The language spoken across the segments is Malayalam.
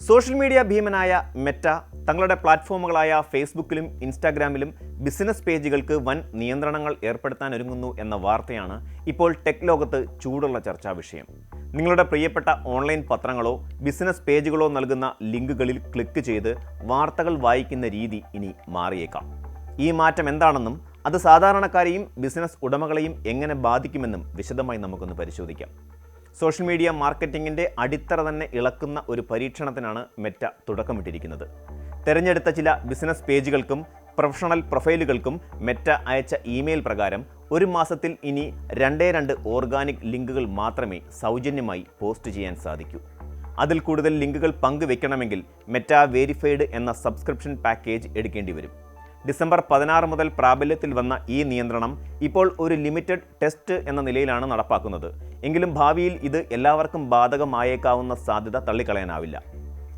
സോഷ്യൽ മീഡിയ ഭീമനായ മെറ്റ തങ്ങളുടെ പ്ലാറ്റ്ഫോമുകളായ ഫേസ്ബുക്കിലും ഇൻസ്റ്റാഗ്രാമിലും ബിസിനസ് പേജുകൾക്ക് വൻ നിയന്ത്രണങ്ങൾ ഏർപ്പെടുത്താൻ ഒരുങ്ങുന്നു എന്ന വാർത്തയാണ് ഇപ്പോൾ ടെക് ലോകത്ത് ചൂടുള്ള ചർച്ചാ വിഷയം. നിങ്ങളുടെ പ്രിയപ്പെട്ട ഓൺലൈൻ പത്രങ്ങളോ ബിസിനസ് പേജുകളോ നൽകുന്ന ലിങ്കുകളിൽ ക്ലിക്ക് ചെയ്ത് വാർത്തകൾ വായിക്കുന്ന രീതി ഇനി മാറിയേക്കാം. ഈ മാറ്റം എന്താണെന്നും അത് സാധാരണക്കാരെയും ബിസിനസ് ഉടമകളെയും എങ്ങനെ ബാധിക്കുമെന്നും വിശദമായി നമുക്കൊന്ന് പരിശോധിക്കാം. സോഷ്യൽ മീഡിയ മാർക്കറ്റിംഗിൻ്റെ അടിത്തറ തന്നെ ഇളക്കുന്ന ഒരു പരീക്ഷണത്തിനാണ് മെറ്റ തുടക്കമിട്ടിരിക്കുന്നത്. തിരഞ്ഞെടുത്ത ചില ബിസിനസ് പേജുകൾക്കും പ്രൊഫഷണൽ പ്രൊഫൈലുകൾക്കും മെറ്റ അയച്ച ഇമെയിൽ പ്രകാരം ഒരു മാസത്തിൽ ഇനി 2 ഓർഗാനിക് ലിങ്കുകൾ മാത്രമേ സൗജന്യമായി പോസ്റ്റ് ചെയ്യാൻ സാധിക്കൂ. അതിൽ കൂടുതൽ ലിങ്കുകൾ പങ്കുവെക്കണമെങ്കിൽ മെറ്റ വെരിഫൈഡ് എന്ന സബ്സ്ക്രിപ്ഷൻ പാക്കേജ് എടുക്കേണ്ടി വരും. ഡിസംബർ 16 മുതൽ പ്രാബല്യത്തിൽ വന്ന ഈ നിയന്ത്രണം ഇപ്പോൾ ഒരു ലിമിറ്റഡ് ടെസ്റ്റ് എന്ന നിലയിലാണ് നടപ്പാക്കുന്നത്. എങ്കിലും ഭാവിയിൽ ഇത് എല്ലാവർക്കും ബാധകമായേക്കാവുന്ന സാധ്യത തള്ളിക്കളയാനാവില്ല.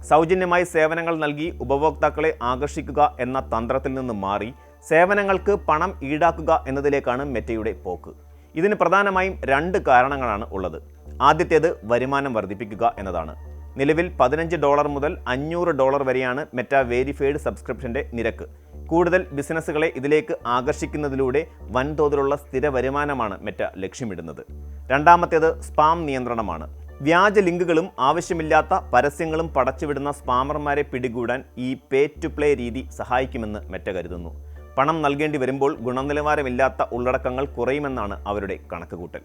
സൗജന്യമായി സേവനങ്ങൾ നൽകി ഉപഭോക്താക്കളെ ആകർഷിക്കുക എന്ന തന്ത്രത്തിൽ നിന്ന് മാറി സേവനങ്ങൾക്ക് പണം ഈടാക്കുക എന്നതിലേക്കാണ് മെറ്റയുടെ പോക്ക്. ഇതിന് പ്രധാനമായും 2 കാരണങ്ങളാണ് ഉള്ളത്. ആദ്യത്തേത് വരുമാനം വർദ്ധിപ്പിക്കുക എന്നതാണ്. നിലവിൽ $15 മുതൽ $500 വരെയാണ് മെറ്റ വെരിഫൈഡ് സബ്സ്ക്രിപ്ഷൻ്റെ നിരക്ക്. കൂടുതൽ ബിസിനസ്സുകളെ ഇതിലേക്ക് ആകർഷിക്കുന്നതിലൂടെ വൻതോതിലുള്ള സ്ഥിര വരുമാനമാണ് മെറ്റ ലക്ഷ്യമിടുന്നത്. രണ്ടാമത്തേത് സ്പാം നിയന്ത്രണമാണ്. വ്യാജ ലിങ്കുകളും ആവശ്യമില്ലാത്ത പരസ്യങ്ങളും പടച്ചുവിടുന്ന സ്പാമർമാരെ പിടികൂടാൻ ഈ പേ ടു പ്ലേ രീതി സഹായിക്കുമെന്ന് മെറ്റ കരുതുന്നു. പണം നൽകേണ്ടി വരുമ്പോൾ ഗുണനിലവാരമില്ലാത്ത ഉള്ളടക്കങ്ങൾ കുറയുമെന്നാണ് അവരുടെ കണക്കുകൂട്ടൽ.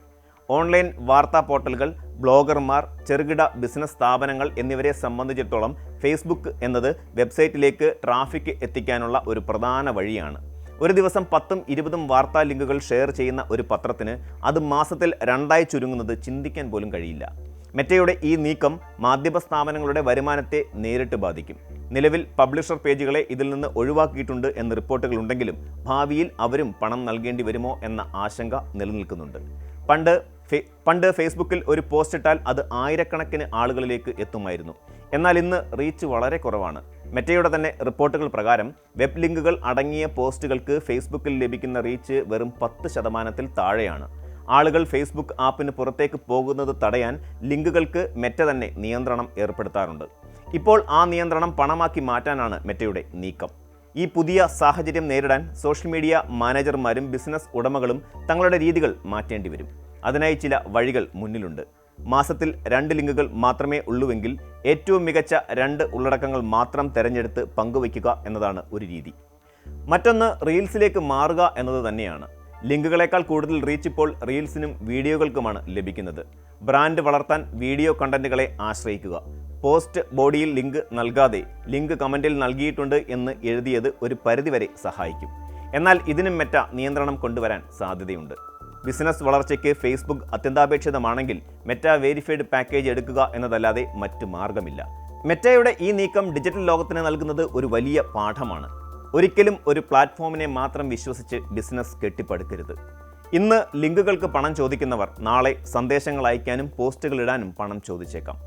ഓൺലൈൻ വാർത്താ പോർട്ടലുകൾ, ബ്ലോഗർമാർ, ചെറുകിട ബിസിനസ് സ്ഥാപനങ്ങൾ എന്നിവരെ സംബന്ധിച്ചിടത്തോളം ഫേസ്ബുക്ക് എന്നത് വെബ്സൈറ്റിലേക്ക് ട്രാഫിക് എത്തിക്കാനുള്ള ഒരു പ്രധാന വഴിയാണ്. ഒരു ദിവസം 10ഉം 20ഉം വാർത്താ ലിങ്കുകൾ ഷെയർ ചെയ്യുന്ന ഒരു പത്രത്തിന് അത് മാസത്തിൽ 2 ചുരുങ്ങുന്നത് ചിന്തിക്കാൻ പോലും കഴിയില്ല. മെറ്റയുടെ ഈ നീക്കം മാധ്യമ സ്ഥാപനങ്ങളുടെ വരുമാനത്തെ നേരിട്ട് ബാധിക്കും. നിലവിൽ പബ്ലിഷർ പേജുകളെ ഇതിൽ നിന്ന് ഒഴിവാക്കിയിട്ടുണ്ട് എന്ന് റിപ്പോർട്ടുകളുണ്ടെങ്കിലും ഭാവിയിൽ അവരും പണം നൽകേണ്ടി വരുമോ എന്ന ആശങ്ക നിലനിൽക്കുന്നുണ്ട്. പണ്ട് ഫേസ്ബുക്കിൽ ഒരു പോസ്റ്റ് ഇട്ടാൽ അത് ആയിരക്കണക്കിന് ആളുകളിലേക്ക് എത്തുമായിരുന്നു. എന്നാൽ ഇന്ന് റീച്ച് വളരെ കുറവാണ്. മെറ്റയുടെ തന്നെ റിപ്പോർട്ടുകൾ പ്രകാരം വെബ് ലിങ്കുകൾ അടങ്ങിയ പോസ്റ്റുകൾക്ക് ഫേസ്ബുക്കിൽ ലഭിക്കുന്ന റീച്ച് വെറും 10% താഴെയാണ്. ആളുകൾ ഫേസ്ബുക്ക് ആപ്പിന് പുറത്തേക്ക് പോകുന്നത് തടയാൻ ലിങ്കുകൾക്ക് മെറ്റ തന്നെ നിയന്ത്രണം ഏർപ്പെടുത്താറുണ്ട്. ഇപ്പോൾ ആ നിയന്ത്രണം പണമാക്കി മാറ്റാനാണ് മെറ്റയുടെ നീക്കം. ഈ പുതിയ സാഹചര്യം നേരിടാൻ സോഷ്യൽ മീഡിയ മാനേജർമാരും ബിസിനസ് ഉടമകളും തങ്ങളുടെ രീതികൾ മാറ്റേണ്ടി വരും. അതിനായി ചില വഴികൾ മുന്നിലുണ്ട്. മാസത്തിൽ 2 ലിങ്കുകൾ മാത്രമേ ഉള്ളുവെങ്കിൽ ഏറ്റവും മികച്ച 2 ഉള്ളടക്കങ്ങൾ മാത്രം തിരഞ്ഞെടുത്ത് പങ്കുവയ്ക്കുക എന്നതാണ് ഒരു രീതി. മറ്റൊന്ന് റീൽസിലേക്ക് മാറുക എന്നത് തന്നെയാണ്. ലിങ്കുകളേക്കാൾ കൂടുതൽ റീച്ച് ഇപ്പോൾ റീൽസിനും വീഡിയോകൾക്കുമാണ് ലഭിക്കുന്നത്. ബ്രാൻഡ് വളർത്താൻ വീഡിയോ കണ്ടന്റുകളെ ആശ്രയിക്കുക. പോസ്റ്റ് ബോഡിയിൽ ലിങ്ക് നൽകാതെ ലിങ്ക് കമൻറ്റിൽ നൽകിയിട്ടുണ്ട് എന്ന് എഴുതിയത് ഒരു പരിധിവരെ സഹായിക്കും. എന്നാൽ ഇതിനും മെറ്റ നിയന്ത്രണം കൊണ്ടുവരാൻ സാധ്യതയുണ്ട്. ബിസിനസ് വളർച്ചയ്ക്ക് ഫേസ്ബുക്ക് അത്യന്താപേക്ഷിതമാണെങ്കിൽ മെറ്റ വെരിഫൈഡ് പാക്കേജ് എടുക്കുക എന്നതല്ലാതെ മറ്റു മാർഗമില്ല. മെറ്റയുടെ ഈ നീക്കം ഡിജിറ്റൽ ലോകത്തിന് നൽകുന്നത് ഒരു വലിയ പാഠമാണ്. ഒരിക്കലും ഒരു പ്ലാറ്റ്ഫോമിനെ മാത്രം വിശ്വസിച്ച് ബിസിനസ് കെട്ടിപ്പടുക്കരുത്. ഇന്ന് ലിങ്കുകൾക്ക് പണം ചോദിക്കുന്നവർ നാളെ സന്ദേശങ്ങൾ അയക്കാനും പോസ്റ്റുകൾ ഇടാനും പണം ചോദിച്ചേക്കാം.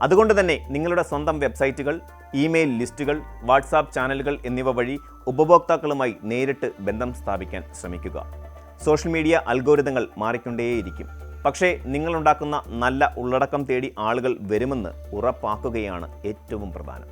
അതുകൊണ്ട് തന്നെ നിങ്ങളുടെ സ്വന്തം വെബ്സൈറ്റുകൾ, ഇമെയിൽ ലിസ്റ്റുകൾ, വാട്സാപ്പ് ചാനലുകൾ എന്നിവ വഴി ഉപഭോക്താക്കളുമായി നേരിട്ട് ബന്ധം സ്ഥാപിക്കാൻ ശ്രമിക്കുക. സോഷ്യൽ മീഡിയ അൽഗോരിതങ്ങൾ മാറിക്കൊണ്ടേയിരിക്കും. പക്ഷേ നിങ്ങളുണ്ടാക്കുന്ന നല്ല ഉള്ളടക്കം തേടി ആളുകൾ വരുമെന്ന് ഉറപ്പാക്കുകയാണ് ഏറ്റവും പ്രധാനം.